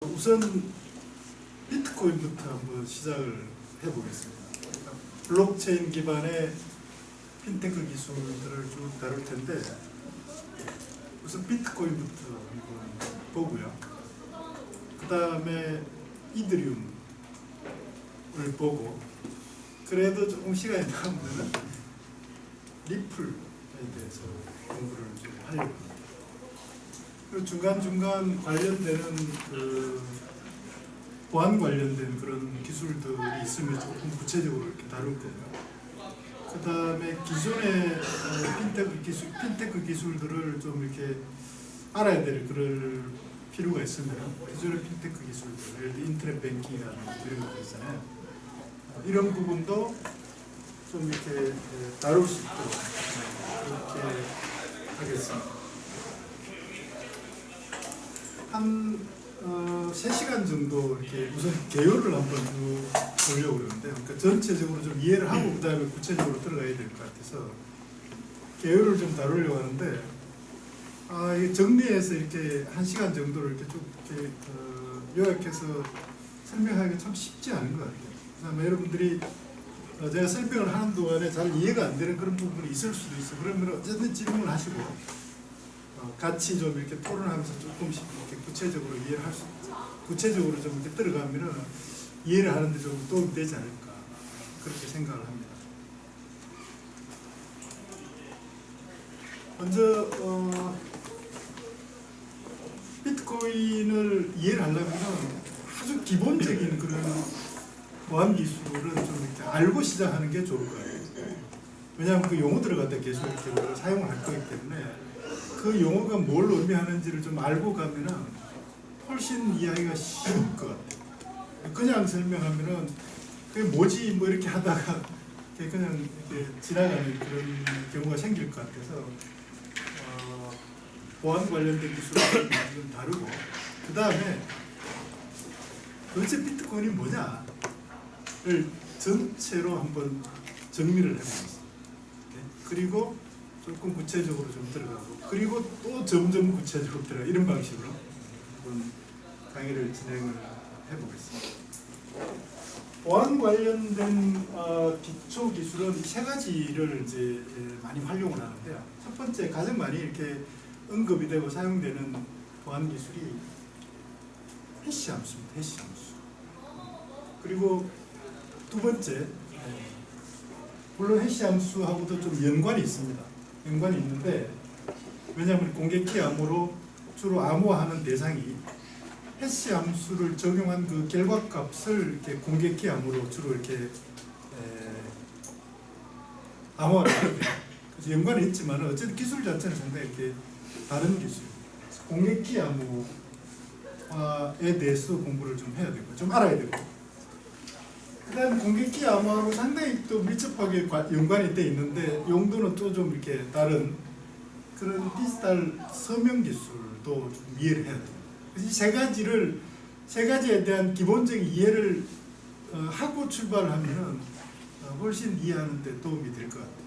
우선 비트코인부터 한번 시작을 해보겠습니다. 블록체인 기반의 핀테크 기술들을 쭉 다룰 텐데, 우선 비트코인부터 한번 보고요. 그 다음에 이더리움을 보고, 그래도 조금 시간이 남으면 리플에 대해서 공부를 좀 하려고 합니다. 그리고 중간중간 관련되는 보안 관련된 그런 기술들이 있으면 조금 구체적으로 이렇게 다룰 거고요. 그 다음에 기존의 핀테크 기술들을 좀 이렇게 알아야 될 그럴 필요가 있으면 기존의 핀테크 기술들, 예를 들어 인터넷 뱅킹이라든지 이런 것들 있잖아요. 이런 부분도 좀 이렇게 다룰 수 있도록 이렇게 하겠습니다. 한 3시간 정도 이렇게 우선 개요를 한번 쭉 보려고 그러는데, 그러니까 전체적으로 좀 이해를 하고 그 다음에 구체적으로 들어가야 될 것 같아서 개요를 좀 다루려고 하는데, 이게 정리해서 이렇게 1시간 정도를 이렇게 쭉 이렇게 요약해서 설명하기가 참 쉽지 않은 것 같아요. 그다음에 여러분들이 제가 설명을 하는 동안에 잘 이해가 안 되는 그런 부분이 있을 수도 있어요. 그러면 어쨌든 질문을 하시고 같이 좀 이렇게 토론하면서 조금씩 이렇게 구체적으로 이해를 할 수, 구체적으로 좀 이렇게 들어가면은 이해를 하는데 좀 도움이 되지 않을까, 그렇게 생각을 합니다. 먼저 비트코인을 이해를 하려면 아주 기본적인 그런 보안 기술은 좀 이렇게 알고 시작하는 게 좋을 것 같아요. 왜냐하면 그 용어들을 갖다 계속 이렇게 사용을 할 거기 때문에 그 용어가 뭘 의미하는지를 좀 알고 가면은 훨씬 이해하기가 쉬울 것 같아요. 그냥 설명하면은 그게 뭐지 뭐 이렇게 하다가 그냥 이렇게 지나가는 그런 경우가 생길 것 같아서 보안 관련된 기술을 좀 다루고, 그 다음에 도대체 비트코인이 뭐냐를 전체로 한번 정리를 해보겠습니다. 그리고 조금 구체적으로 좀 들어가고, 그리고 또 점점 구체적으로 들어가, 이런 방식으로 한번 강의를 진행을 해보겠습니다. 보안 관련된 기초 기술은 3가지를 이제 많이 활용을 하는데요. 첫 번째, 가장 많이 이렇게 언급이 되고 사용되는 보안 기술이 해시 함수입니다. 해시 함수. 그리고 두 번째, 물론 해시 함수하고도 좀 연관이 있습니다. 연관이 있는데, 왜냐하면 공개키 암호로 주로 암호화하는 대상이 해시 함수를 적용한 그 결과값을 이렇게 공개키 암호로 주로 이렇게 암호화를 하는데, 그래서 연관이 있지만 어쨌든 기술 자체는 상당히 이렇게 다른 기술입니다. 공개키 암호화에 대해서 공부를 좀 해야 되고, 좀 알아야 되고, 그 다음에 공개키 암호하고 상당히 또 밀접하게 연관이 돼 있는데, 용도는 또 좀 이렇게 다른 그런 디지털 서명 기술도 좀 이해를 해야 돼요. 그래서 이 세 가지에 대한 기본적인 이해를 하고 출발을 하면은 훨씬 이해하는 데 도움이 될 것 같아요.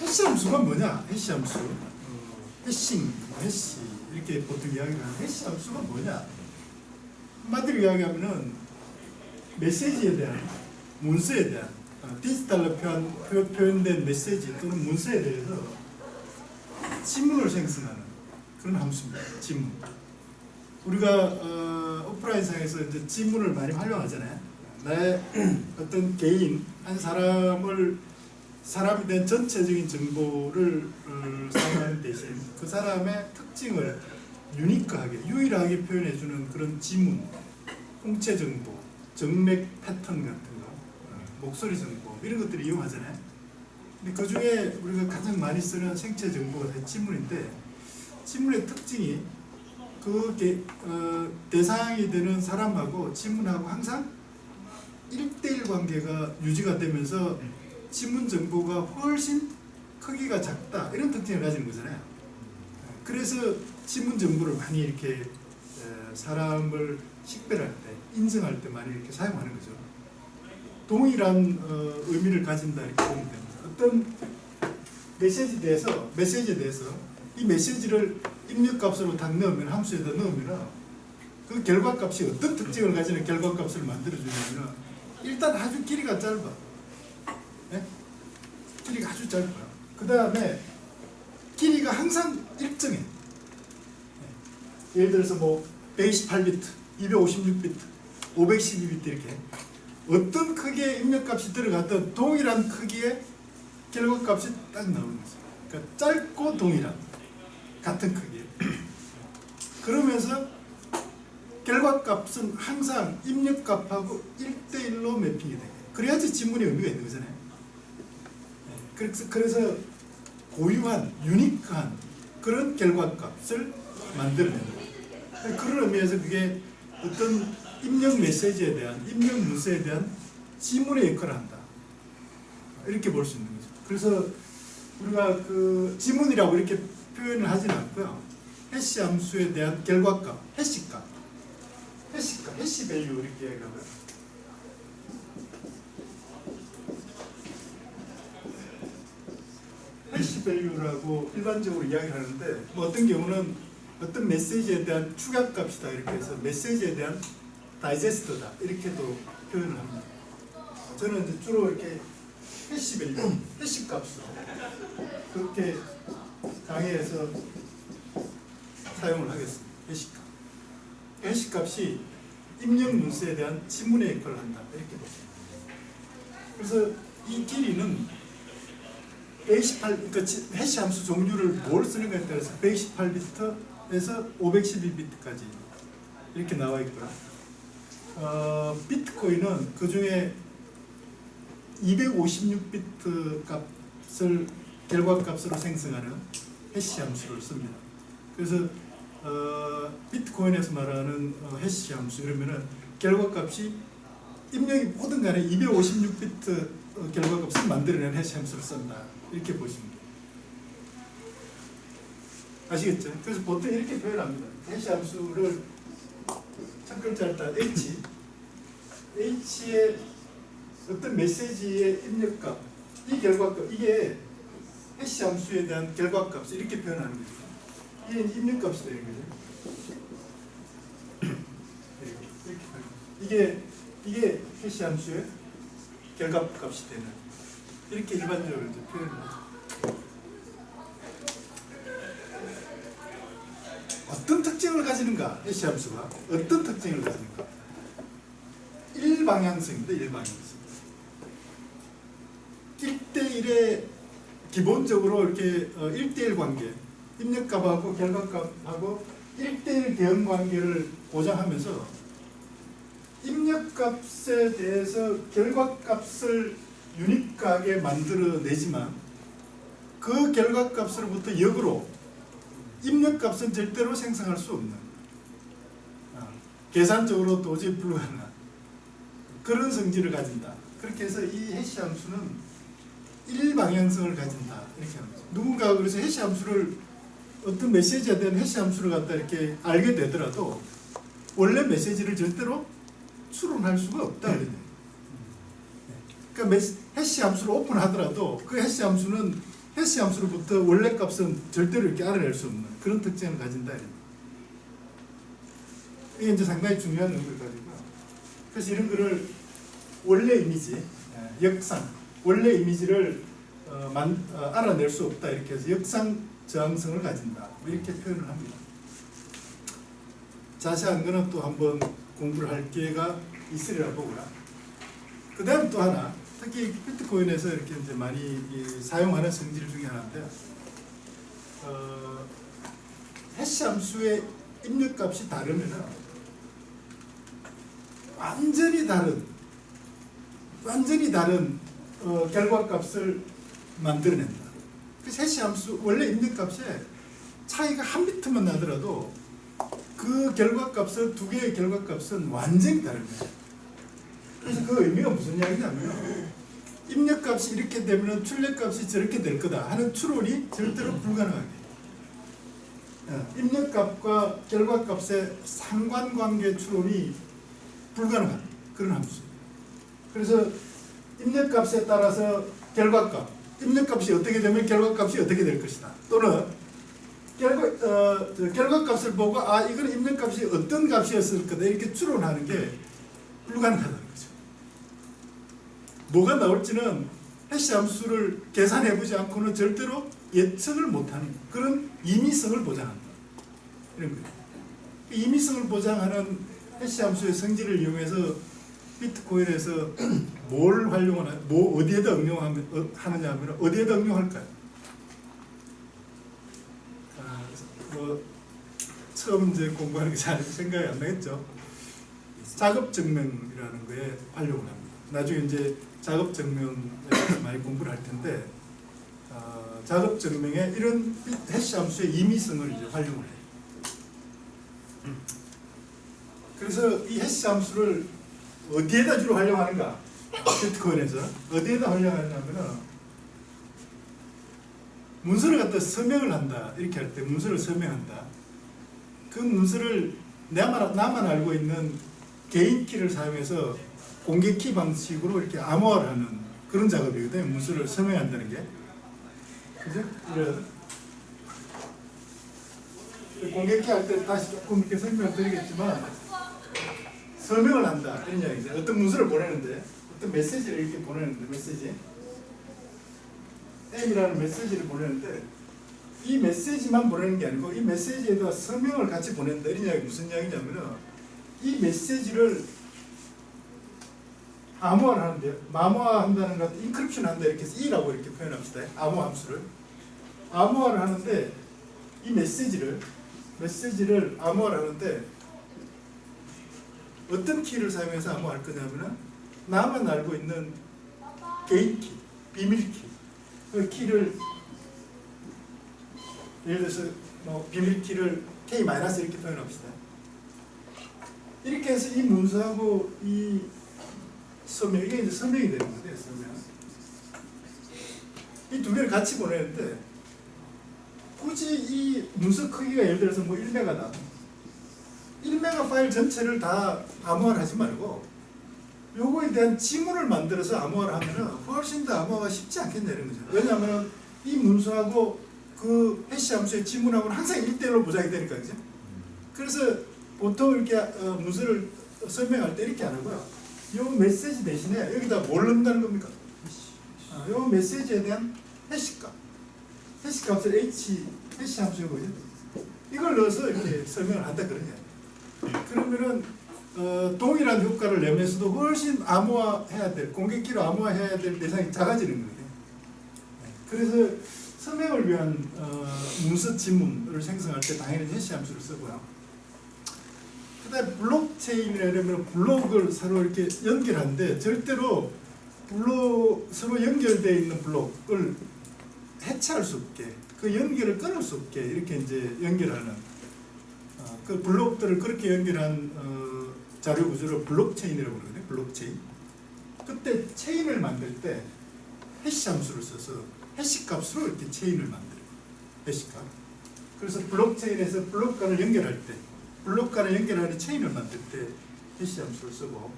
해시 함수가 뭐냐? 해시 함수, 해싱, 해시 이렇게 보통 이야기를 하는 해시 함수가 뭐냐? 한마디로 이야기하면은 메시지에 대한, 문서에 대한, 디지털로 표현된 메시지 또는 문서에 대해서 지문을 생성하는 그런 함수입니다. 지문. 우리가 오프라인상에서 이제 지문을 많이 활용하잖아요. 나의 어떤 개인, 한 사람에 대한 전체적인 정보를 사용하는 대신 그 사람의 특징을 유니크하게, 유일하게 표현해주는 그런 지문, 홍채 정보, 정맥 패턴 같은 거, 목소리 정보, 이런 것들을 이용하잖아요. 근데 그 중에 우리가 가장 많이 쓰는 생체 정보가 지문인데, 지문의 특징이 그 대상이 되는 사람하고 지문하고 항상 1:1 관계가 유지가 되면서 지문 정보가 훨씬 크기가 작다, 이런 특징을 가지는 거잖아요. 그래서 지문 정보를 많이 이렇게 사람을 식별할 때, 인증할 때 많이 이렇게 사용하는 거죠. 동일한 의미를 가진다 이렇게 보면 됩니다. 어떤 메시지에 대해서 이 메시지를 입력값으로 딱 넣으면 함수에다 넣으면 그 결과값이 어떤 특징을 가지는 결과값을 만들어주냐면 일단 아주 길이가 짧아. 네? 길이가 아주 짧아요. 그 다음에 길이가 항상 일정해. 네. 예를 들어서 뭐 128비트, 256비트, 512비트 이렇게 어떤 크기의 입력값이 들어갔던 동일한 크기의 결과값이 딱 나오는 거죠. 그러니까 짧고 동일한 같은 크기. 그러면서 결과값은 항상 입력값하고 1대1로 매핑이 돼요. 그래야지 지문에 의미가 있는 거잖아요. 그래서 고유한, 유니크한 그런 결과값을 만들어내는 거예요. 그런 의미에서 그게 어떤 입력 메시지에 대한, 입력 문서에 대한 지문의 역할을 한다. 이렇게 볼 수 있는 거죠. 그래서 우리가 그 지문이라고 이렇게 표현을 하진 않고요. 해시 함수에 대한 결과값, 해시값, 해시 밸류 이렇게 얘기하고요. 해시 밸류라고 일반적으로 이야기를 하는데 뭐 어떤 경우는 어떤 메시지에 대한 축약값이다 이렇게 해서 메시지에 대한 다이제스트다 이렇게도 표현을 합니다. 저는 이제 주로 이렇게 해시 밸류, 해시 값으로 그렇게 강의에서 사용을 하겠습니다. 해시값. 해시값이 입력 문서에 대한 지문의 역할을 한다 이렇게 보십니다. 그래서 이 길이는 128, 그러니까 해시 함수 종류를 뭘 쓰는가에 따라서 128비트에서 512비트까지 이렇게 나와 있고요. 비트코인은 그 중에 256비트 값을 결과값으로 생성하는 해시 함수를 씁니다. 그래서 비트코인에서 말하는 해시 함수 이러면은 결과값이 입력이 뭐든 간에 256비트 결과값을 만들어낸 해시 함수를 쓴다 이렇게 보시면 돼요. 아시겠죠? 그래서 보통 이렇게 표현합니다. 해시 함수를 첫 글자를 따 H의 어떤 메시지의 입력값, 이 결과값, 이게 해시 함수에 대한 결과값 이렇게 표현하는 거죠. 이게 입력값이 되는 거죠. 이게 해시 함수의 결과값이 되는 이렇게 일반적으로 이제 표현을 하죠. 어떤 특징을 가지는가? 해시 함수가 어떤 특징을 가지는가? 일방향성입니다. 일방향성. 1대1의 기본적으로 이렇게 1대1 관계, 입력값하고 결과값하고 1대1 대응 관계를 보장하면서 입력값에 대해서 결과값을 유니크하게 만들어내지만 그 결과값으로부터 역으로 입력값은 절대로 생성할 수 없는 계산적으로 도저히 불가능한 그런 성질을 가진다. 그렇게 해서 이 해시 함수는 일방향성을 가진다 이렇게 합니다. 누군가 그래서 해시 함수를 어떤 메시지에 대한 해시 함수를 갖다 이렇게 알게 되더라도 원래 메시지를 절대로 추론할 수가 없다. 그러니까 해시 함수를 오픈하더라도 그 해시 함수는 해시 함수로부터 원래 값은 절대로 이렇게 알아낼 수 없는 그런 특징을 가진다. 이게 이제 상당히 중요한 의미를 가지고요. 그래서 이런 거를 원래 이미지, 역상, 원래 이미지를 알아낼 수 없다 이렇게 해서 역상 저항성을 가진다 이렇게 표현을 합니다. 자세한 거는 또 한번 공부를 할 기회가 있으리라 보고요. 그 다음 또 하나, 특히 비트코인에서 이렇게 이제 많이 사용하는 성질 중에 하나인데, 해시 함수의 입력값이 다르면은 완전히 다른 결과값을 만들어낸다. 그래서 해시 함수 원래 입력값에 차이가 한 비트만 나더라도 그 결과값은 두 개의 결과값은 완전히 다릅니다. 그래서 그 의미가 무슨 이야기냐면 입력값이 이렇게 되면 출력값이 저렇게 될 거다 하는 추론이 절대로 불가능하게 입력값과 결과값의 상관관계 추론이 불가능한 그런 함수. 그래서 입력값에 따라서 결과값, 입력값이 어떻게 되면 결과값이 어떻게 될 것이다. 또는 결과값을 보고 이건 입력값이 어떤 값이었을 거다 이렇게 추론하는 게 불가능하다는 거죠. 뭐가 나올지는 해시 함수를 계산해보지 않고는 절대로 예측을 못하는 그런 임의성을 보장한다. 이런 거예요. 임의성을 보장하는 해시 함수의 성질을 이용해서 비트코인에서 뭘 활용하나, 어디에다 응용하느냐 하면 어디에다 응용할까요? 처음 이제 공부하는 게 잘 생각이 안 나겠죠. 작업 증명이라는 거에 활용을 합니다. 나중에 이제 작업 증명에 많이 공부를 할 텐데, 작업 증명에 이런 해시 함수의 임의성을 이제 활용을 해요. 그래서 이 해시 함수를 어디에다 주로 활용하는가? 비트코인에서 어디에다 활용하냐면은 문서를 갖다 서명을 한다. 이렇게 할 때 문서를 서명한다. 그 문서를 나만 알고 있는 개인 키를 사용해서 공개 키 방식으로 이렇게 암호화를 하는 그런 작업이거든요. 문서를 서명한다는 게. 그죠? 이런 공개 키 할 때 다시 조금 이렇게 설명을 드리겠지만 서명을 한다. 이런 이야기죠. 어떤 문서를 보내는데 어떤 메시지를 이렇게 보내는데 메시지 M이라는 메시지를 보내는데 이 메시지만 보내는 게 아니고 이 메시지에다 서명을 같이 보낸다. 이런 이야기 무슨 이야기냐면은 이 메시지를 암호화를 하는데요. 암호화한다는 것, 인크립션 한다 이렇게 해서 E라고 이렇게 표현합시다. 암호 함수를 암호화를 하는데 이 메시지를 암호화를 하는데 어떤 키를 사용해서 암호화할 거냐면은 나만 알고 있는 개인 키, 비밀 키, 그 키를 예를 들어서 비밀 키를 K- 이렇게 표현합시다. 이렇게 해서 이 문서하고 이 서명, 이게 이제 서명이 되는 거예요. 서명. 이 두 개를 같이 보내는데 굳이 이 문서 크기가 예를 들어서 1메가다. 1메가 파일 전체를 다 암호화를 하지 말고 요거에 대한 지문을 만들어서 암호화를 하면은 훨씬 더 암호화가 쉽지 않겠냐는 거죠. 왜냐하면 이 문서하고 그 해시 함수의 지문하고는 항상 1대1로 보장이 되니까, 그죠? 그래서 보통 이렇게 문서를 설명할 때 이렇게 안 하고요. 요 메시지 대신에 여기다 뭘 넣는다는 겁니까? 요 메시지에 대한 해시값. 해시값을 해시 함수에 뭐죠? 이걸 넣어서 이렇게 설명을 한다 그러냐. 그러면은 동일한 효과를 내면서도 훨씬 암호화해야 될, 공격기로 암호화해야 될 대상이 작아지는 거예요. 그래서 서명을 위한 문서 지문을 생성할 때 당연히 해시 함수를 쓰고요. 그다음에 블록체인이라면 블록을 서로 이렇게 연결하는데 절대로 서로 연결되어 있는 블록을 해체할 수 없게, 그 연결을 끊을 수 없게 이렇게 이제 연결하는 그 블록들을 그렇게 연결한 자료 구조를 블록체인이라고 그러거든요. 블록체인. 그때 체인을 만들 때 해시 함수를 써서 해시 값으로 이렇게 체인을 만들어요. 해시 값. 그래서 블록체인에서 블록 간을 연결할 때, 블록 간을 연결하는 체인을 만들 때 해시 함수를 쓰고,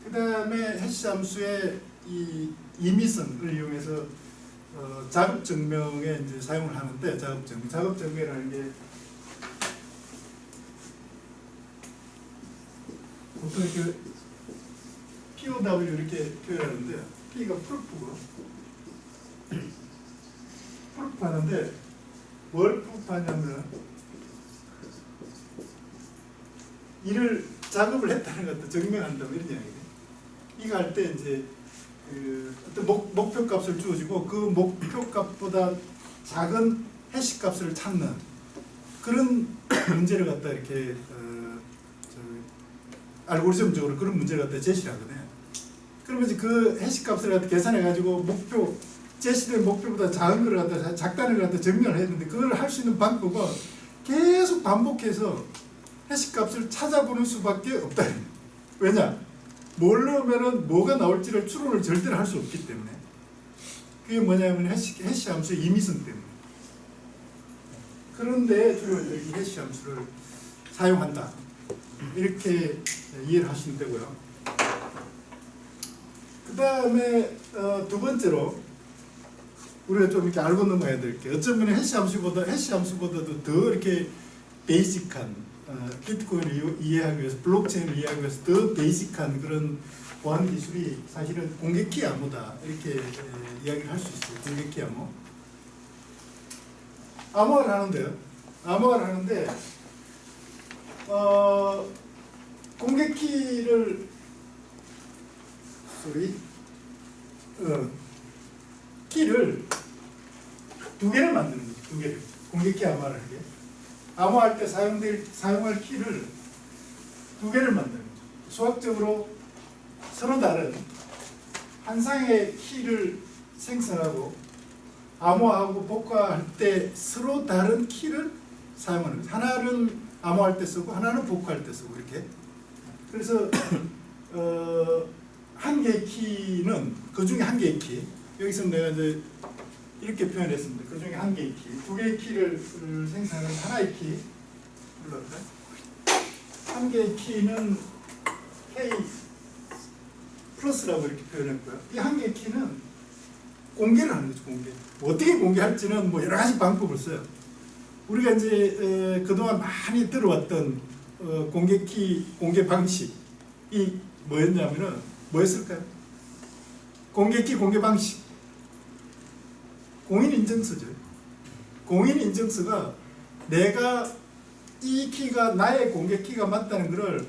그 다음에 해시 함수의 이 임의성을 이용해서 작업 증명에 이제 사용을 하는데, 작업 증명이라는 게 보통 이렇게 POW 이렇게 표현하는데, P가 프루프고 프루프하는데 뭘 프루프하냐면 이를 작업을 했다는 것도 증명한다고 이런 이야기예요. 이거 할 때 이제 어떤 목표 값을 주어지고 그 목표 값보다 작은 해시 값을 찾는 그런 문제를 갖다 이렇게 알고리즘적으로 그런 문제를 갖다 제시를 하거든요. 그러면 이제 그 해시 값을 갖다 계산해 가지고 제시된 목표보다 작은 걸 갖다 작다는 걸 갖다 증명을 했는데, 그걸 할 수 있는 방법은 계속 반복해서 해시 값을 찾아보는 수밖에 없다. 왜냐? 뭘 넣으면은 뭐가 나올지를 추론을 절대로 할 수 없기 때문에. 그게 뭐냐면 해시 함수의 임의성 때문에. 그런데 주로 이 해시 함수를 사용한다. 이렇게 이해를 하시면 되고요. 그 다음에 두 번째로 우리가 좀 이렇게 알고 넘어야 될 게 어쩌면 해시 함수보다도 더 이렇게 베이직한 비트코인을 이해하기 위해서 블록체인을 이해하기 위해서 더 베이직한 그런 보안 기술이 사실은 공개키 암호다 이렇게 이야기를 할 수 있어요. 공개키 암호. 암호화를 하는데요. 암호화를 하는데 공개키를 키를 두 개를 만드는 거죠. 두 개를. 공개키 암호화를 하게. 암호할 때 사용할 키를 두 개를 만드는 거죠. 수학적으로 서로 다른 한 쌍의 키를 생성하고 암호하고 복구할 때 서로 다른 키를 사용하는 거죠. 하나는 암호할 때 쓰고 하나는 복구할 때 쓰고 이렇게. 그래서 한 개의 키는 그 중에 한 개의 키. 여기서 내가 이제 이렇게 표현했습니다. 그 중에 한 개의 키, 두 개의 키를 생성하는 하나의 키. 불러볼까요? 한 개의 키는 K 플러스라고 이렇게 표현했고요. 이 한 개의 키는 공개를 하는 거죠. 공개. 어떻게 공개할지는 뭐 여러 가지 방법을 써요. 우리가 이제 그동안 많이 들어왔던 공개키 공개 방식이 뭐였냐면은 뭐였을까요? 공개키 공개 방식. 공인인증서죠. 공인인증서가 내가 이 키가 나의 공개키가 맞다는 것을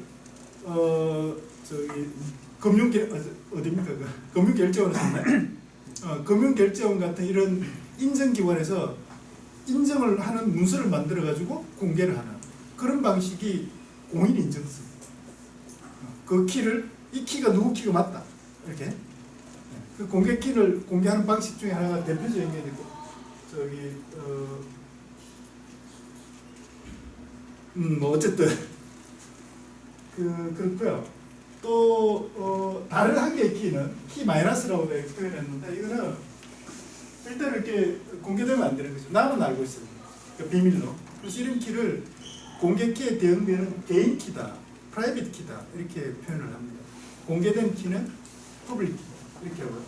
금융결제원을 썼나요? 금융결제원 같은 이런 인증기관에서 인정을 하는 문서를 만들어 가지고 공개를 하는 그런 방식이 공인인증서. 그 키를 이 키가 누구 키가 맞다 이렇게 그 공개키를 공개하는 방식 중에 하나가 대표적인 게 있고 뭐 어쨌든 그렇고요. 또 다른 한 개의 키는 키 마이너스라고 표현했는데 이거는 일단 이렇게 공개되면 안 되는 거죠. 나만 알고 있어요. 그러니까 비밀로. 그래서 이런 키를 공개키에 대응되는 개인 키다, 프라이빗 키다 이렇게 표현을 합니다. 공개된 키는 퍼블릭 키 이렇게 하고요.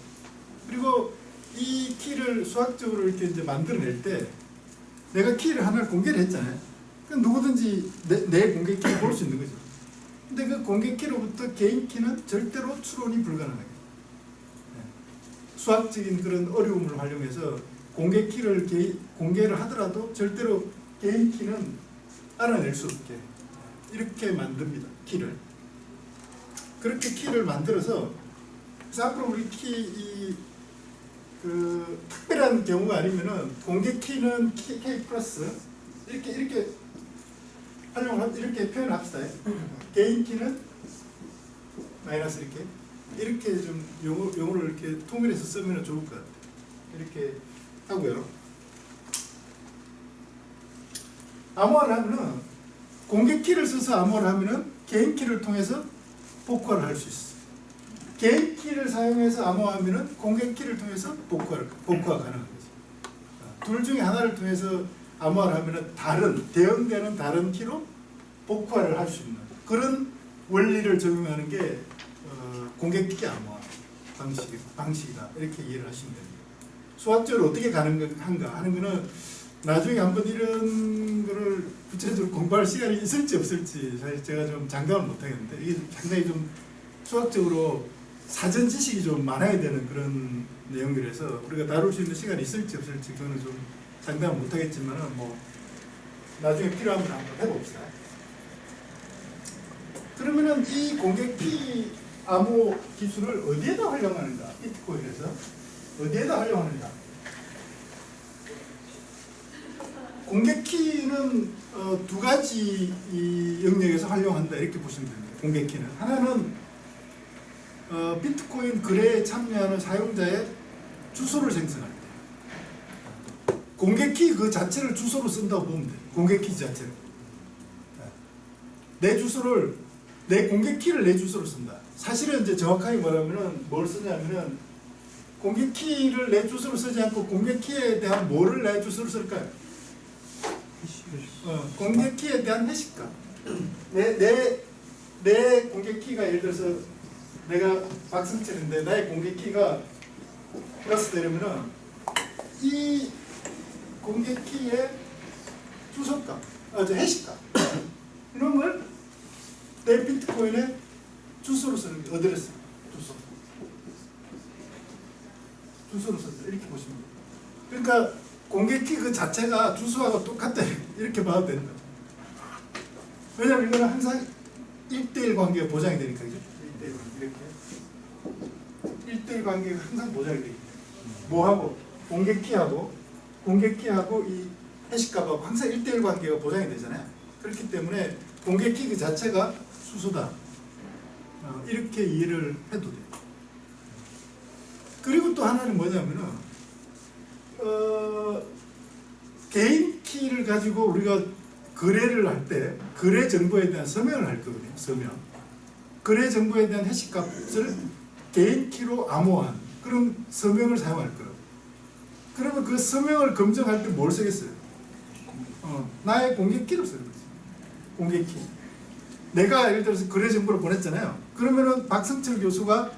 그리고 이 키를 수학적으로 이렇게 이제 만들어낼 때 내가 키를 하나를 공개를 했잖아요. 그럼 누구든지 내 공개 키를 볼 수 있는 거죠. 근데 그 공개 키로부터 개인 키는 절대로 추론이 불가능해요. 수학적인 그런 어려움을 활용해서 공개 키를 공개를 하더라도 절대로 개인 키는 알아낼 수 없게 이렇게 만듭니다. 키를. 그렇게 키를 만들어서 그래서 앞으로 우리 특별한 경우가 아니면은 공개 키는 K 플러스 이렇게 이렇게 표현합시다. 개인 키는 마이너스 이렇게 좀 용어를 이렇게 통일해서 쓰면 좋을 것 같아요. 이렇게 하고요. 암호화를 하면은 공개 키를 써서 암호화를 하면은 개인 키를 통해서 복구를 할 수 있어요. 개인 키를 사용해서 암호화하면은 공개 키를 통해서 복구가 가능한 거죠. 둘 중에 하나를 통해서 암호화를 하면은 대응되는 다른 키로 복구화를 할 수 있는 그런 원리를 적용하는 게 공개키 암호화 방식이다 이렇게 이해를 하시면 됩니다. 수학적으로 어떻게 가능한가 하는 거는 나중에 한번 이런 거를 구체적으로 공부할 시간이 있을지 없을지 사실 제가 좀 장담을 못 하겠는데 이게 상당히 좀 수학적으로 사전 지식이 좀 많아야 되는 그런 내용이라서 우리가 다룰 수 있는 시간이 있을지 없을지 그거는 좀 장담을 못 하겠지만은 뭐 나중에 필요하면 한번 해봅시다. 그러면은 이 공개키 암호 기술을 어디에다 활용하는가? 비트코인에서 어디에다 활용하는가? 공개키는 두 가지 영역에서 활용한다 이렇게 보시면 됩니다. 공개키는 하나는 비트코인 거래에 참여하는 사용자의 주소를 생성할 때 공개키 그 자체를 주소로 쓴다고 보면 돼요. 공개키 자체를 내 공개키를 내 주소로 쓴다. 사실은 이제 정확하게 말하면은 뭘 쓰냐면은 공개키를 내 주소로 쓰지 않고 공개키에 대한 뭐를 내 주소로 쓸까요? 공개키에 대한 해시값. 내 공개키가 예를 들어서 내가 박승철인데 나의 공개키가 플러스 되려면은 이 공개키의 주소값, 저 해시값 이런 걸 내 비트코인의 주소로 쓰는 게 어드레스 주소로 썼다 이렇게 보시면 돼요. 그러니까 공개키 그 자체가 주소하고 똑같다 이렇게 봐도 되는 거죠. 왜냐면 이거는 항상 1대1 관계가 보장이 되니까 그죠? 1대1 관계 이렇게 1대1 관계가 항상 보장이 되니까 뭐하고 공개키하고 이 해시값하고 항상 1대1 관계가 보장이 되잖아요. 그렇기 때문에 공개키 그 자체가 수소다 이렇게 이해를 해도 돼요. 그리고 또 하나는 뭐냐면은 개인 키를 가지고 우리가 거래를 할 때 거래 정보에 대한 서명을 할 거거든요. 서명. 거래 정보에 대한 해시값을 개인 키로 암호화한 그런 서명을 사용할 거라고. 그러면 그 서명을 검증할 때 뭘 쓰겠어요? 나의 공개키를 쓰는 거지. 공개키. 내가 예를 들어서 거래 정보를 보냈잖아요. 그러면은 박성철 교수가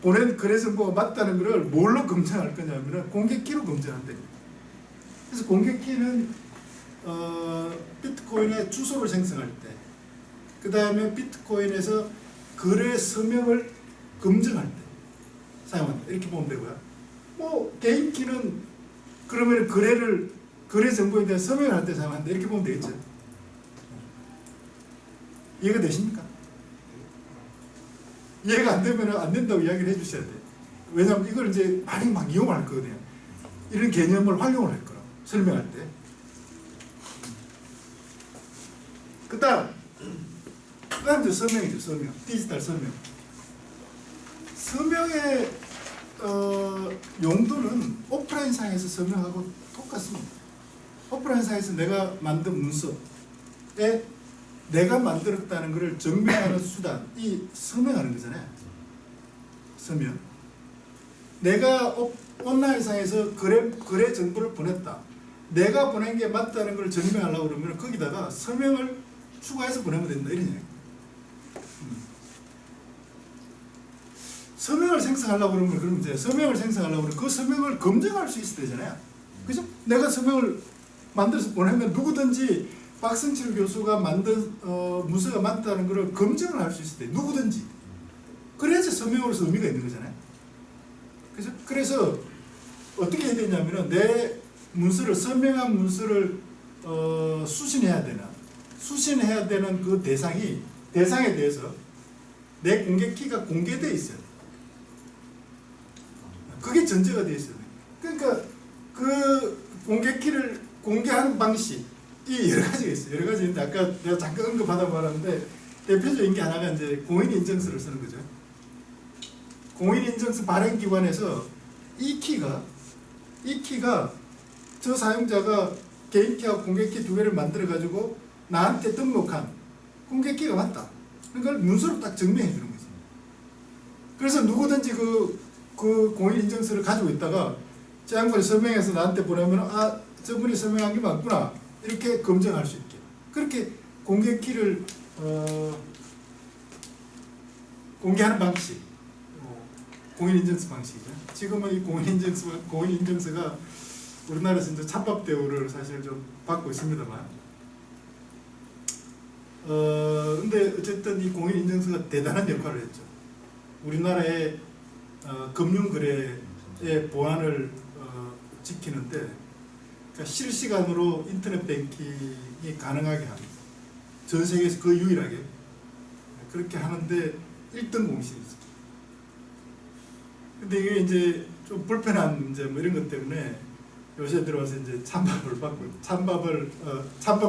보낸 거래 정보가 맞다는 것을 뭘로 검증할 거냐면은 공개키로 검증한대. 그래서 공개키는 비트코인의 주소를 생성할 때, 그 다음에 비트코인에서 거래 서명을 검증할 때 사용한다. 이렇게 보면 되고요. 뭐 개인 키는 그러면 거래 정보에 대한 서명을 할 때 사용한다. 이렇게 보면 되겠죠. 이해가 되십니까? 이해가 안 되면 안 된다고 이야기를 해주셔야 돼요. 왜냐하면 이걸 이제 많이 막 이용을 할 거거든요. 이런 개념을 활용을 할 거라고 설명할 때. 그 다음 이제 서명이죠. 서명. 디지털 서명. 서명의 용도는 오프라인 상에서 서명하고 똑같습니다. 오프라인 상에서 내가 만든 문서에 내가 만들었다는 것을 증명하는 수단, 이 서명하는 거잖아요. 서명. 내가 온라인상에서 거래 정보를 보냈다. 내가 보낸 게 맞다는 걸 증명하려고 그러면 거기다가 서명을 추가해서 보내면 된다. 이런 얘기. 서명을 생성하려고 그러면 이제 서명을 생성하려고 그러면 그 서명을 검증할 수 있어야 되잖아요. 그죠? 내가 서명을 만들어서 보내면 누구든지 박승철 교수가 만든 문서가 맞다는 것을 검증을 할 수 있을 때 누구든지 그래야지 서명으로서 의미가 있는 거잖아요. 그죠? 그래서 어떻게 해야 되냐면은 내 문서를 서명한 문서를 수신해야 되는 그 대상에 대해서 내 공개키가 공개되어 있어요. 그게 전제가 되어 있어요. 그러니까 그 공개키를 공개하는 방식 이 여러 가지가 있어요. 여러 가지 있는데 아까 내가 잠깐 언급하다 말았는데 대표적인 게 하나가 이제 공인인증서를 쓰는 거죠. 공인인증서 발행기관에서 이 키가 저 사용자가 개인키하고 공개키 두 개를 만들어 가지고 나한테 등록한 공개키가 맞다. 그걸 문서로 딱 증명해 주는 거죠. 그래서 누구든지 그 공인인증서를 가지고 있다가 저 양반이 서명해서 나한테 보내면 저분이 서명한 게 맞구나. 이렇게 검증할 수 있게 그렇게 공개키를 공개하는 방식, 공인인증서 방식이죠. 지금은 이 공인인증서가 우리나라에서 이제 찬밥 대우를 사실 좀 받고 있습니다만, 근데 어쨌든 이 공인인증서가 대단한 역할을 했죠. 우리나라의 금융거래의 보안을 지키는데. 그러니까 실시간으로 인터넷 뱅킹이 가능하게 합니다. 전 세계에서 그 유일하게 그렇게 하는데 1등 공신이죠. 근데 이게 이제 좀 불편한 이제 뭐 이런 것 때문에 요새 들어와서 이제 찬밥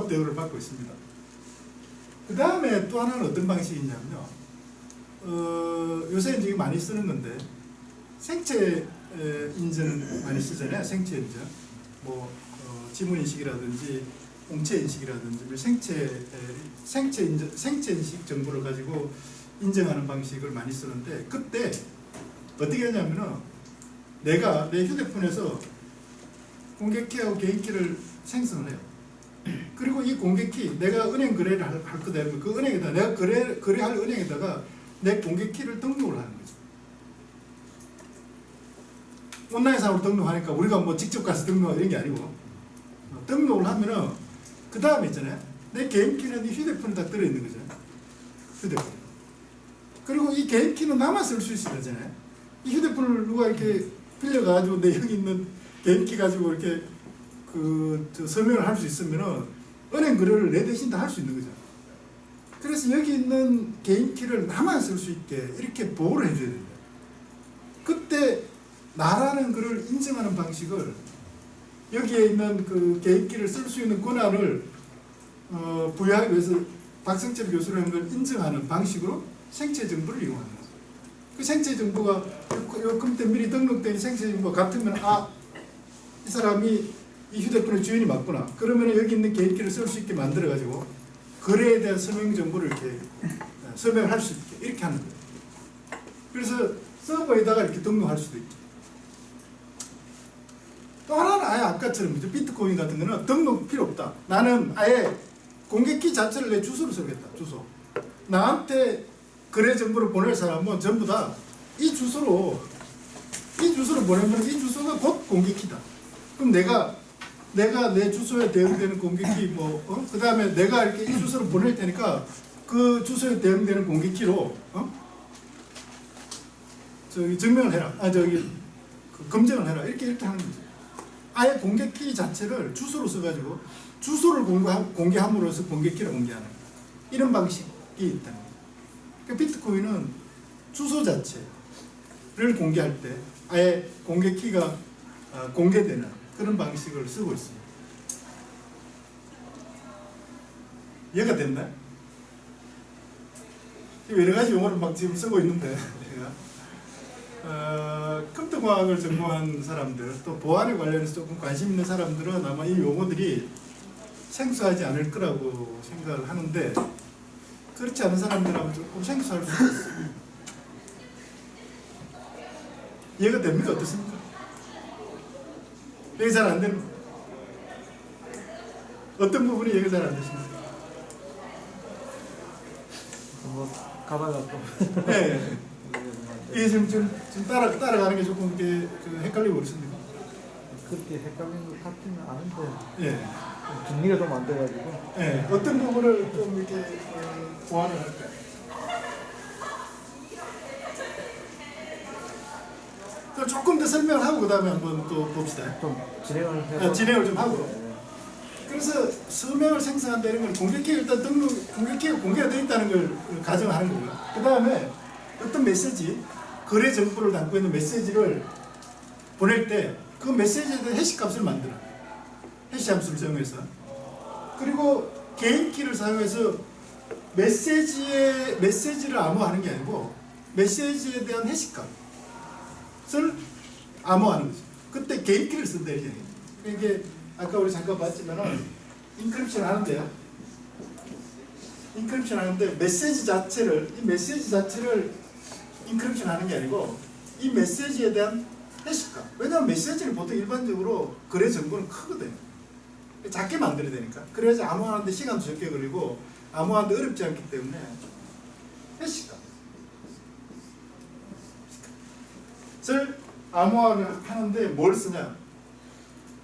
대우를 받고 있습니다. 그 다음에 또 하나는 어떤 방식이냐면요. 요새 이제 많이 쓰는 건데 생체 인증 많이 쓰잖아요. 생체 인증. 뭐 지문인식이라든지 홍채인식이라든지 생체 인식 정보를 가지고 인증하는 방식을 많이 쓰는데 그때 어떻게 하냐면은 내가 내 휴대폰에서 공개키하고 개인키를 생성을 해요. 그리고 이 공개키 내가 은행 거래를 할 거다 이러면 그 은행에다 내가 거래할 은행에다가 내 공개 키를 등록을 하는 거죠. 온라인상으로 등록하니까 우리가 뭐 직접 가서 등록하고 이런 게 아니고 등록을 하면은 그 다음에 있잖아요. 내 개인 키는 이 휴대폰에 다 들어있는 거죠. 휴대폰. 그리고 이 개인 키는 나만 쓸 수 있잖아요. 이 휴대폰을 누가 이렇게 빌려가지고 내 여기 있는 개인 키 가지고 이렇게 서명을 할 수 있으면은 은행 거래를 내 대신 다 할 수 있는 거죠. 그래서 여기 있는 개인 키를 나만 쓸 수 있게 이렇게 보호를 해줘야 됩니다. 그때 나라는 것을 인정하는 방식을 여기에 있는 그 개인 키를 쓸 수 있는 권한을 부여하기 위해서 박성철 교수라는 걸 인정하는 방식으로 생체 정보를 이용하는 거죠. 그 생체 정보가 요 컴퓨터에 미리 등록된 생체 정보가 같으면 이 사람이 이 휴대폰의 주인이 맞구나. 그러면 여기 있는 개인 키를 쓸 수 있게 만들어 가지고 거래에 대한 서명 정보를 이렇게 서명할 수 있게 이렇게 하는 거예요. 그래서 서버에다가 이렇게 등록할 수도 있고. 또 하나는 아예 아까처럼 비트코인 같은 거는 등록 필요 없다. 나는 아예 공개키 자체를 내 주소로 쓰겠다. 주소. 나한테 거래 정보를 보낼 사람은 전부 다 이 주소로 보내면 이 주소가 곧 공개키다. 그럼 내가 내 주소에 대응되는 공개키 그 다음에 내가 이렇게 이 주소를 보낼 테니까 그 주소에 대응되는 공개키로 증명을 해라. 검증을 해라. 이렇게 하는 거죠. 아예 공개키 자체를 주소로 써가지고 주소를 공개함으로써 공개키를 공개하는 이런 방식이 있다는 거예요. 그러니까 비트코인은 주소 자체를 공개할 때 아예 공개키가 공개되는 그런 방식을 쓰고 있습니다. 이해가 됐나요? 여러 가지 용어를 막 지금 쓰고 있는데 제가 컴퓨터 과학을 전공한 사람들 또 보안에 관련해서 조금 관심 있는 사람들은 아마 이 용어들이 생소하지 않을 거라고 생각을 하는데 그렇지 않은 사람들은 조금 생소할 수 있어요. 이해가 됩니까? 어떻습니까? 이해 잘 안 되는 어떤 부분이 이해가 잘 안 되십니까? 가다가 또 네. 이게 지금 따라가는 게 조금 이렇게 헷갈리고 그렇습니까? 그렇게 헷갈리는 것 같지는 않은데 예. 정리가 좀 안 돼가지고 예. 어떤 부분을 좀 이렇게 보완을 할까요? 그럼 조금 더 설명을 하고 그 다음에 한번 또 봅시다. 좀 진행을 해서 진행을 좀 하고. 네. 그래서 서명을 생성한다는 건 공개키가 일단 공개키가 공개가 되어 있다는 걸 가정하는 거고요. 그 다음에 어떤 메시지, 거래 정보를 담고 있는 메시지를 보낼 때 그 메시지에 대한 해시 값을 만들어요. 해시 함수를 사용해서. 그리고 개인 키를 사용해서 메시지를 암호하는 게 아니고 메시지에 대한 해시 값을 암호하는 거죠. 그때 개인 키를 쓴다 이게. 이게 아까 우리 잠깐 봤지만은 인크립션 하는데요. 인크립션 하는데 이 메시지 자체를 인크립션 하는 게 아니고 이 메시지에 대한 해시값. 왜냐하면 메시지는 보통 일반적으로 거래 정보는 크거든요. 작게 만들어야 되니까. 그래야지 암호하는데 시간도 적게 걸리고 암호하는데 어렵지 않기 때문에 해시값. 를 암호화를 하는데 뭘 쓰냐?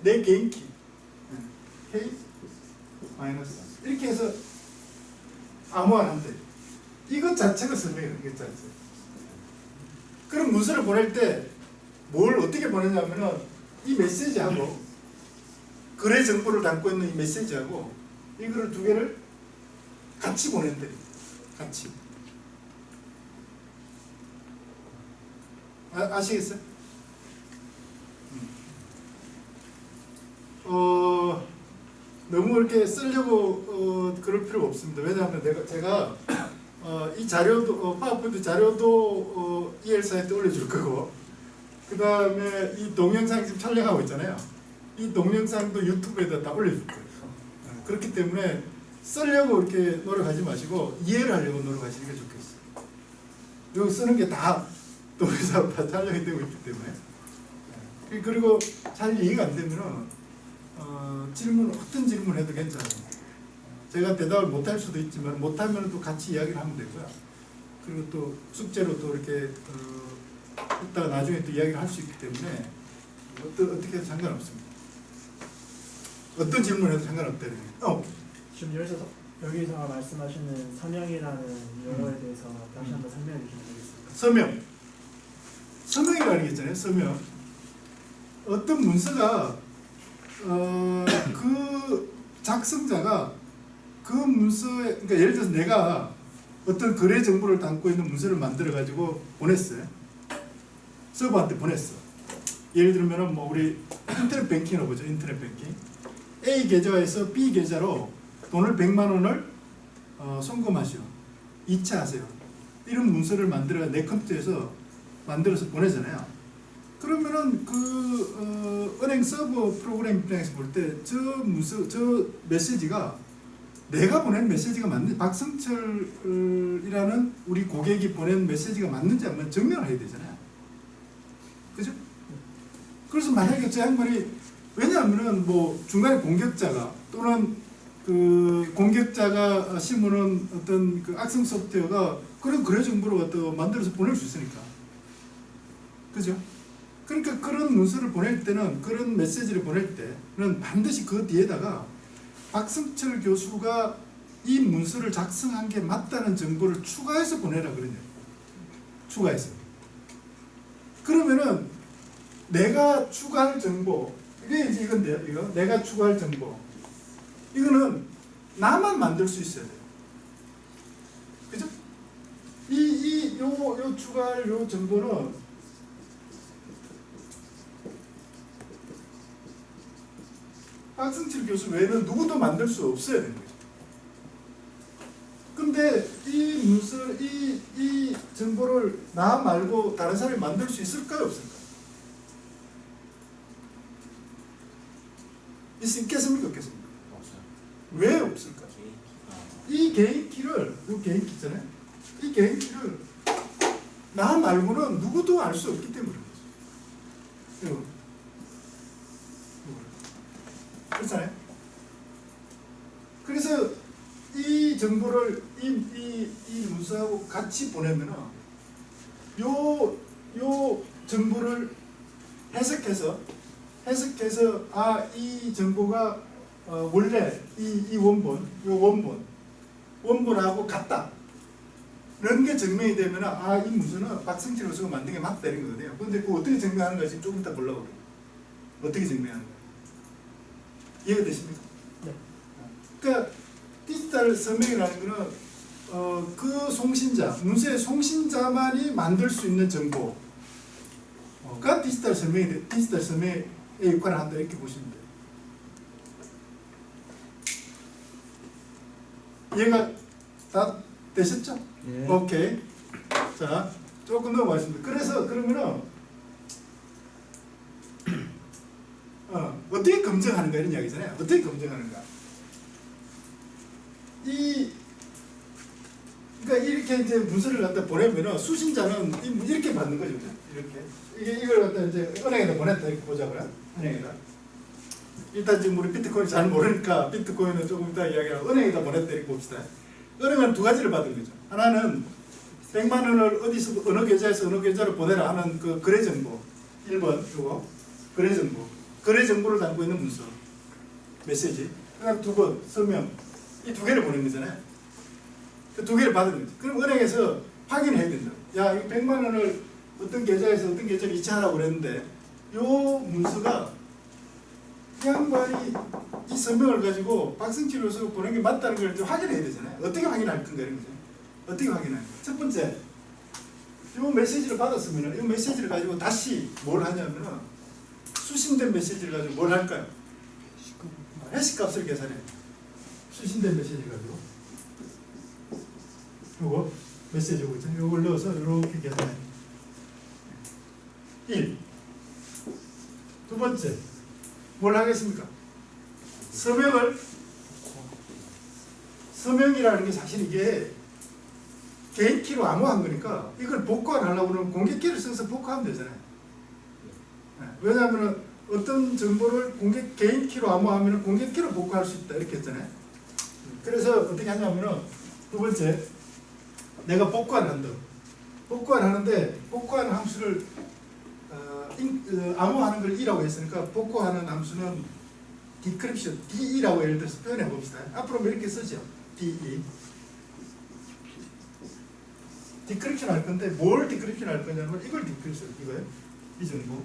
내 개인 키. K 마이너스 이렇게 해서 암호화하는데 이것 자체가 설명해요. 이것 자체. 그럼 문서를 보낼 때 뭘 어떻게 보내냐면은 이 메시지하고 거래 정보를 담고 있는 이 메시지하고 이거를 두 개를 같이 보낸대. 같이. 아시겠어요? 너무 이렇게 쓰려고 그럴 필요가 없습니다. 왜냐하면 제가 이 자료도 파워포인트 자료도 EL 사이트에 올려줄 거고 그 다음에 이 동영상 지금 촬영하고 있잖아요. 이 동영상도 유튜브에다 다 올려줄 거예요. 그렇기 때문에 쓰려고 이렇게 노력하지 마시고 이해를 하려고 노력하시는 게 좋겠어요. 여기 쓰는 게 다 동영상으로 다 촬영이 되고 있기 때문에 그리고 잘 이해가 안 되면은 어떤 질문 해도 괜찮아요. 제가 대답을 못할 수도 있지만 못하면 또 같이 이야기를 하면 되고요. 그리고 또 숙제로 또 이렇게 이따가 나중에 또 이야기를 할 수 있기 때문에 어떻게 해도 상관없습니다. 어떤 질문해도 상관없다는 거예요. 지금 여기서 말씀하시는 서명이라는 용어에 대해서 다시 한번 설명해 주시면 되겠습니까? 서명이라는 게 있잖아요. 서명. 어떤 문서가 그 작성자가 그 문서에, 그러니까 예를 들어서 내가 어떤 거래 정보를 담고 있는 문서를 만들어 가지고 보냈어요. 서버한테 보냈어. 예를 들면 뭐 우리 인터넷 뱅킹이라고 보죠. 인터넷 뱅킹. A 계좌에서 B 계좌로 돈을 100만 원을 송금하시오. 이체하세요. 이런 문서를 만들어 내 컴퓨터에서 만들어서 보내잖아요. 그러면은 그 은행 서버 프로그램 입장에서 볼 때 저 문서, 저 메시지가 내가 보낸 메시지가 맞는지, 박성철이라는 우리 고객이 보낸 메시지가 맞는지 한번 증명을 해야 되잖아요. 그죠? 그래서 만약에 저 양반이, 왜냐하면은 뭐 중간에 공격자가 또는 그 공격자가 심으는 어떤 그 악성 소프트웨어가 그런 거래 정보를 또 만들어서 보낼 수 있으니까. 그죠? 그러니까 그런 문서를 보낼 때는, 그런 메시지를 보낼 때는 반드시 그 뒤에다가 박성철 교수가 이 문서를 작성한 게 맞다는 정보를 추가해서 보내라 그러냐. 추가해서. 그러면은 내가 추가할 정보, 이게 이제 이건데요. 이거 내가 추가할 정보. 이거는 나만 만들 수 있어야 돼요. 그죠? 요 추가할 요 정보는 박성철 교수 외에는 누구도 만들 수 없어야 되는 거죠. 근데 이 문서, 이 정보를 나 말고 다른 사람이 만들 수 있을까요? 없을까요? 있겠습니까? 없겠습니까? 왜 없을까? 이 개인 키를, 이 개인 키 있잖아요. 이 개인 키를 나 말고는 누구도 알 수 없기 때문에 그렇죠. 그렇잖아요. 그래서 이 정보를 이 문서하고 같이 보내면은 요 정보를 해석해서 이 정보가 원래 이 원본하고 같다. 이런 게 증명이 되면 이 문서는 박성철 교수가 만든 게 맞다 이런 거거든요. 근데 그 어떻게 증명하는 거지 조금 이따 보려고 그래요. 어떻게 증명하는 거예요? 이해가 되십니까? 네. 그러니까 디지털 서명이라는 거는 그 송신자, 문서의 송신자만이 만들 수 있는 정보가 디지털 서명의 역할을 한다 이렇게 보시면 돼요. 이해가 다 되셨죠? 예. 오케이. 자, 조금 넘어가겠습니다. 그래서 그러면은 어떻게 검증하는가 이런 이야기잖아요. 어떻게 검증하는가? 그러니까 이렇게 이제 문서를 갖다 보내면은 수신자는 이렇게 받는 거죠, 이렇게. 이걸 갖다 이제 은행에다 보냈다 이렇게 보자고요. 은행에다. 일단 지금 우리 비트코인 잘 모르니까 비트코인은 조금 이따 이야기하고 은행에다 보냈다 이렇게 봅시다. 은행은 두 가지를 받은 거죠. 하나는 100만 원을 어디서 어느 계좌에서 어느 계좌로 보내라 하는 그 거래 정보. 1번 이거 거래 정보. 거래 정보를 담고 있는 문서, 메시지. 그다음 2번 서명. 이 두 개를 보낸 거잖아요. 그 두 개를 받은 거죠. 그럼 은행에서 확인해야 된다. 야, 이 100만 원을 어떤 계좌에서 어떤 계좌로 이체하라고 그랬는데 요 문서가 이 양반이 이 서명을 가지고 박성철 교수가 보낸 게 맞다는 걸 이제 확인해야 되잖아요. 어떻게 확인할 건가 이런 거죠. 어떻게 확인할 건가. 첫 번째, 요 메시지를 받았으면 이 메시지를 가지고 다시 뭘 하냐면은 수신된 메시지를 가지고 뭘 할까요? 해시값을 계산해. 수신된 메시지 가지고 요거 메시지 오고 있잖아요. 요걸 넣어서 이렇게 계산해. 1. 두 번째, 뭘 하겠습니까? 서명이라는 게 사실 이게 개인 키로 암호한 거니까 이걸 복구를 하려고 그러면 공개키를 써서 복구하면 되잖아요. 왜냐하면 어떤 정보를 개인 키로 암호하면 공개 키로 복구할 수 있다 이렇게 했잖아요. 그래서 어떻게 하냐면은 두 번째 내가 복구를 한다. 복구를 하는데 복구하는 함수를 암호하는 걸 E라고 했으니까 복구하는 함수는 decryption, DE라고 예를 들어서 표현해 봅시다. 앞으로 이렇게 쓰죠. DE. decryption 할 건데 뭘 decryption 할 거냐면 이걸 decryption, 이거예요. 이 정도.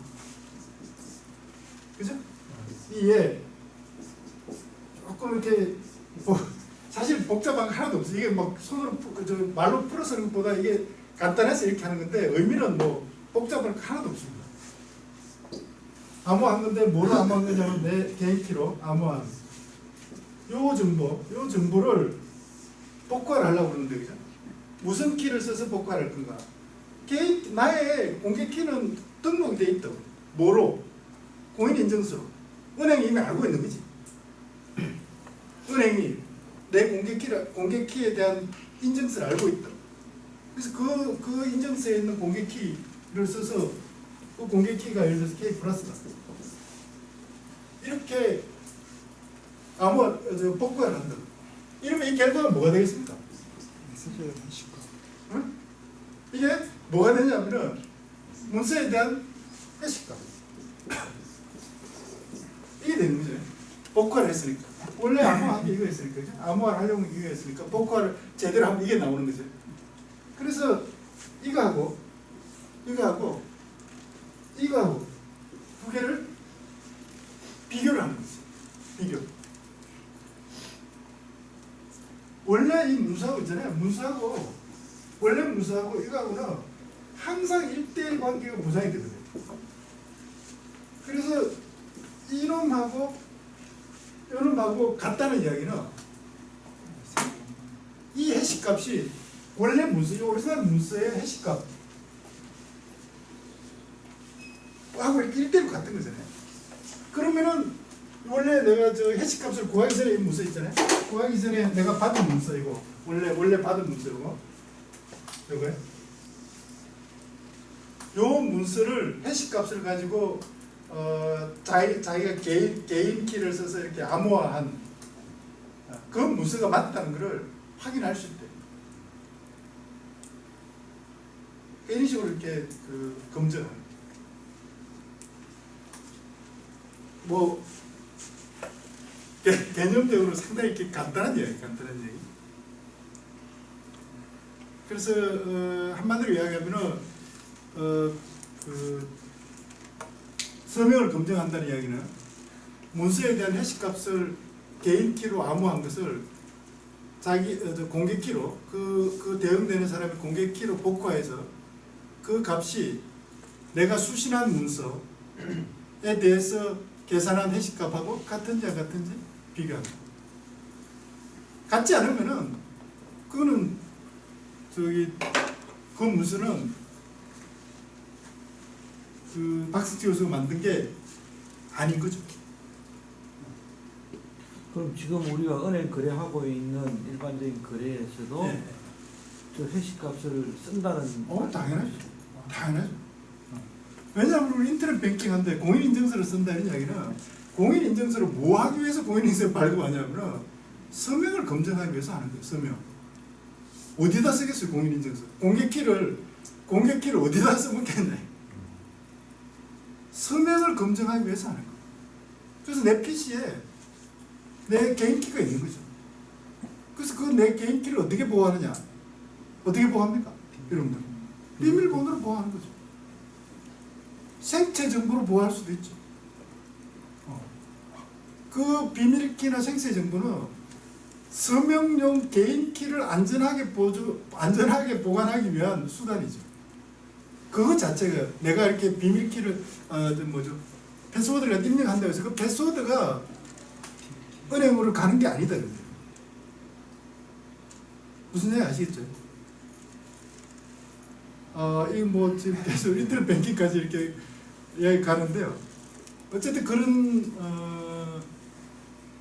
그죠? 이게 조금 이렇게 사실 복잡한 거 하나도 없어요. 이게 막 손으로 말로 풀어서 하는 것보다 이게 간단해서 이렇게 하는 건데 의미는 뭐 복잡한 거 하나도 없습니다. 암호한 건데 뭐로 암호한 거냐면 내 개인 키로 암호한 요 정보를 복구를 하려고 그러는데 그죠? 무슨 키를 써서 복구를 할 건가? 나의 공개 키는 등록이 돼 있다고. 뭐로? 공인인증서로. 은행이 이미 알고 있는 거지. 은행이 내 공개 키에 대한 인증서를 알고 있다. 그래서 그 인증서에 있는 공개 키를 써서 그 공개 키가 예를 들어서 K 플러스다. 이렇게 복구를 한다. 이러면 이 결과가 뭐가 되겠습니까? 응? 이게 뭐가 되냐면은 문서에 대한 해식감. 이게 되는 거죠. 복구를 했으니까. 원래 암호한 게 이거였으니까. 그죠? 암호를 하려고 이거였으니까 복구를 제대로 하면 이게 나오는 거죠. 그래서 이거하고 두 개를 비교를 하는 거죠. 비교. 원래 이 문서하고 있잖아요. 원래 문서하고 이거하고는 항상 1대1 관계가 보장이 되거든요. 그래서 이놈하고 같다는 이야기는 이 해시값이 원래 문서, 이 오리지널 문서의 해시값 하고 이렇게 1대1 같은 거잖아요. 그러면은 원래 내가 저 해시값을 구하기 전에 이 문서 있잖아요. 구하기 전에 내가 받은 문서 이거 원래 받은 문서 이거요. 요 문서를 해시값을 가지고 자기가 개인 키를 써서 이렇게 암호화한 그 문서가 맞다는 것을 확인할 수 있대. 이런 식으로 이렇게 검증하는. 뭐 개념적으로 상당히 이렇게 간단한 얘기. 그래서 한마디로 이야기하면은 서명을 검증한다는 이야기는 문서에 대한 해시값을 개인 키로 암호한 것을 자기 공개 키로 그 대응되는 사람의 공개 키로 복구해서 그 값이 내가 수신한 문서에 대해서 계산한 해시값하고 같은지 안 같은지 비교합니다. 같지 않으면은 그거는 그 문서는 그 박스티 교수가 만든 게 아닌 거죠. 그럼 지금 우리가 은행 거래하고 있는 일반적인 거래에서도 네. 저 회식값을 쓴다는 당연하죠. 왜냐하면 우리 인터넷 뱅킹한데 공인인증서를 쓴다는 이야기는 공인인증서를 뭐 하기 위해서 공인인증서를 발급하냐면 서명을 검증하기 위해서 하는 거예요. 서명. 어디다 쓰겠어요? 공인인증서. 공개키를 어디다 써먹겠네. 서명을 검증하기 위해서 하는 거예요. 그래서 내 PC에 내 개인키가 있는 거죠. 그래서 그 내 개인키를 어떻게 보호하느냐? 어떻게 보호합니까? 여러분들. 비밀번호로 보호하는 거죠. 생체 정보로 보호할 수도 있죠. 그 비밀키나 생체 정보는 서명용 개인키를 안전하게 보관하기 위한 수단이죠. 그것 자체가 내가 이렇게 비밀키를 패스워드를 입력한다고 해서 그 패스워드가 은행으로 가는 게 아니다. 무슨 얘기 아시겠죠? 이거 지금 계속 인터넷 뱅킹까지 이렇게 이야기 가는데요. 어쨌든 그런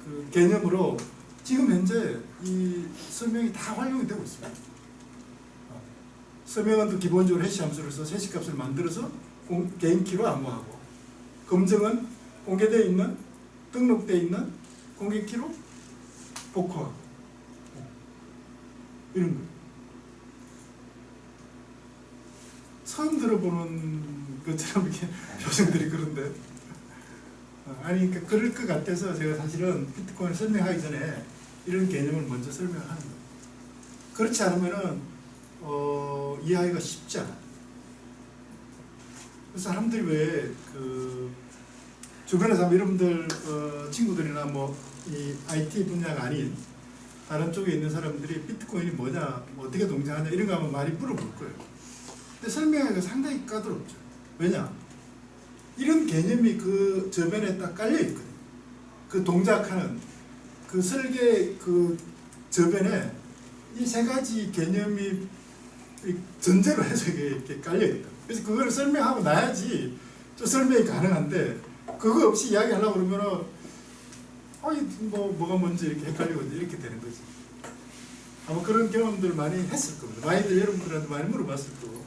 그 개념으로 지금 현재 이 서명이 다 활용이 되고 있습니다. 서명은 또 기본적으로 해시 함수를 써서 해시값을 만들어서 개인키로 암호하고, 검증은 공개되어 있는 등록되어 있는 공개키로 복구하고 이런 거. 처음 들어보는 것처럼 이렇게 표정들이 그런데 아니 그러니까 그럴 것 같아서 제가 사실은 비트코인을 설명하기 전에 이런 개념을 먼저 설명을 하는 거예요. 그렇지 않으면은 이해하기가 쉽지 않아요. 그래서 사람들이 왜 그 주변에서 여러분들 친구들이나 뭐 이 IT 분야가 아닌 다른 쪽에 있는 사람들이 비트코인이 뭐냐, 뭐 어떻게 동작하냐 이런 거 하면 많이 물어볼 거예요. 근데 설명하기가 상당히 까다롭죠. 왜냐? 이런 개념이 그 저변에 딱 깔려 있거든요. 그 동작하는 그 설계 그 저변에 이 세 가지 개념이 전제로 해서 이렇게 깔려 있다. 그래서 그걸 설명하고 나야지 좀 설명이 가능한데 그거 없이 이야기하려고 그러면은 뭐가 뭔지 이렇게 헷갈리고 이렇게 되는 거지. 아마 그런 경험들 많이 했을 겁니다. 많이들 여러분들한테 많이 물어봤을 거고.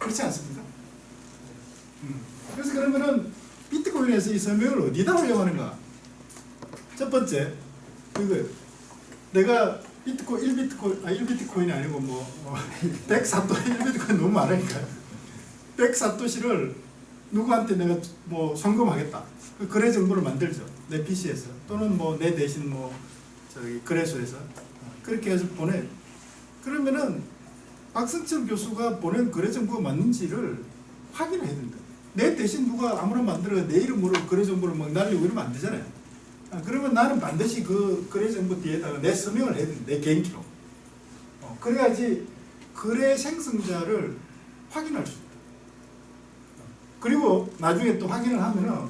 그렇지 않습니까? 그래서 그러면은 비트코인에서 이 설명을 어디다 활용하는가? 첫 번째, 이거예요. 내가 1비트코인이 아니고 100사토 1비트코인 너무 많으니까 100사토시를 누구한테 내가 뭐 송금하겠다. 거래 정보를 만들죠. 내 PC에서 또는 내 대신 저기 거래소에서 그렇게 해서 보내. 그러면은 박승철 교수가 보낸 거래 정보가 맞는지를 확인해야 된다. 내 대신 누가 아무나 만들어 내 이름으로 거래 정보를 막 날리고 이러면 안 되잖아요. 그러면 나는 반드시 그 거래 정보 뒤에다가 내 서명을 해야 된다. 내 개인키로. 그래야지 거래 생성자를 확인할 수 있다. 그리고 나중에 또 확인을 하면은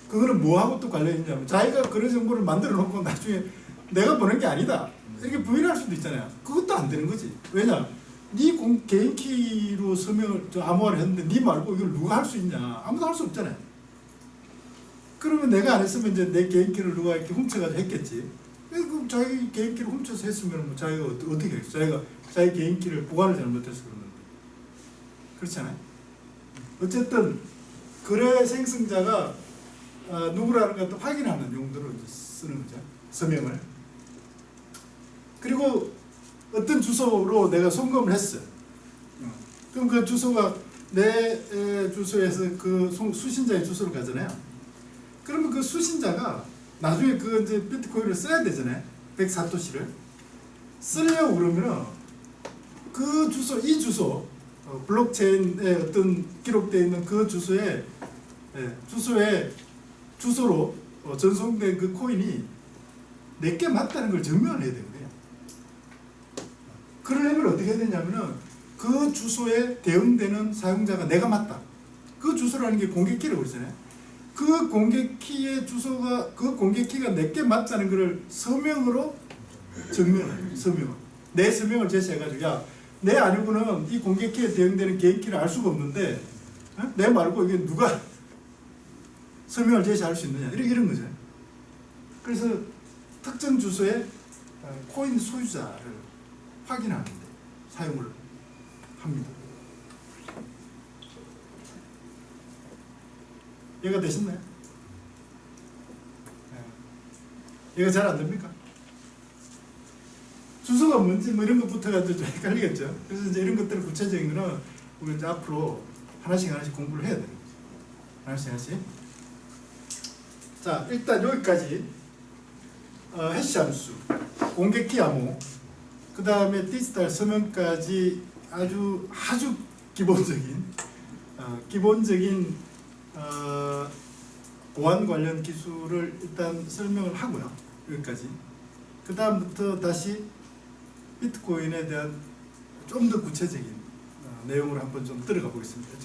그거는 뭐하고 또 관련있냐면 자기가 거래 정보를 만들어 놓고 나중에 내가 보낸 게 아니다. 이렇게 부인할 수도 있잖아요. 그것도 안 되는 거지. 왜냐? 네 개인키로 서명을 암호화를 했는데 네 말고 이걸 누가 할 수 있냐? 아무도 할 수 없잖아요. 그러면 내가 안 했으면 이제 내 개인키를 누가 이렇게 훔쳐가지고 했겠지. 그럼 자기 개인키를 훔쳐서 했으면 뭐 자기가 어떻게 했겠어? 자기가 자기 개인키를 보관을 잘못해서 그런 건데. 그렇잖아요. 어쨌든 거래 생성자가 누구라는 것도 확인하는 용도로 쓰는 거죠. 서명을. 그리고 어떤 주소로 내가 송금을 했어. 그럼 그 주소가 내 주소에서 그 수신자의 주소를 가잖아요. 그러면 그 수신자가 나중에 그 이제 비트코인을 써야 되잖아요. 100사토시를 쓰려고 그러면은 그 주소, 이 주소, 블록체인에 어떤 기록되어 있는 그 주소에 주소로 전송된 그 코인이 내게 맞다는 걸 증명을 해야 되거든요. 그러려면 어떻게 해야 되냐면은 그 주소에 대응되는 사용자가 내가 맞다. 그 주소라는 게 공개키라고 그러잖아요. 그 공개키의 주소가 그 공개키가 내게 맞다는 것을 서명으로 증명해요. 내 서명을 제시해가지고 야, 내 아니고는 이 공개키에 대응되는 개인키를 알 수가 없는데 내 말고 이게 누가 서명을 제시할 수 있느냐 이런 거죠. 그래서 특정 주소에 코인 소유자를 확인하는데 사용을 합니다. 이해가 되셨나요? 이해가 잘 안 됩니까? 주소가 뭔지 이런 것부터가 좀 헷갈리겠죠. 그래서 이제 이런 것들을 구체적인 거는 우리 이제 앞으로 하나씩 공부를 해야 되는 거죠. 하나씩. 자, 일단 여기까지 해시 함수, 공개키 암호, 그 다음에 디지털 서명까지 아주 기본적인 보안 관련 기술을 일단 설명을 하고요. 여기까지. 그 다음부터 다시 비트코인에 대한 좀 더 구체적인 내용을 한번 좀 들어가 보겠습니다.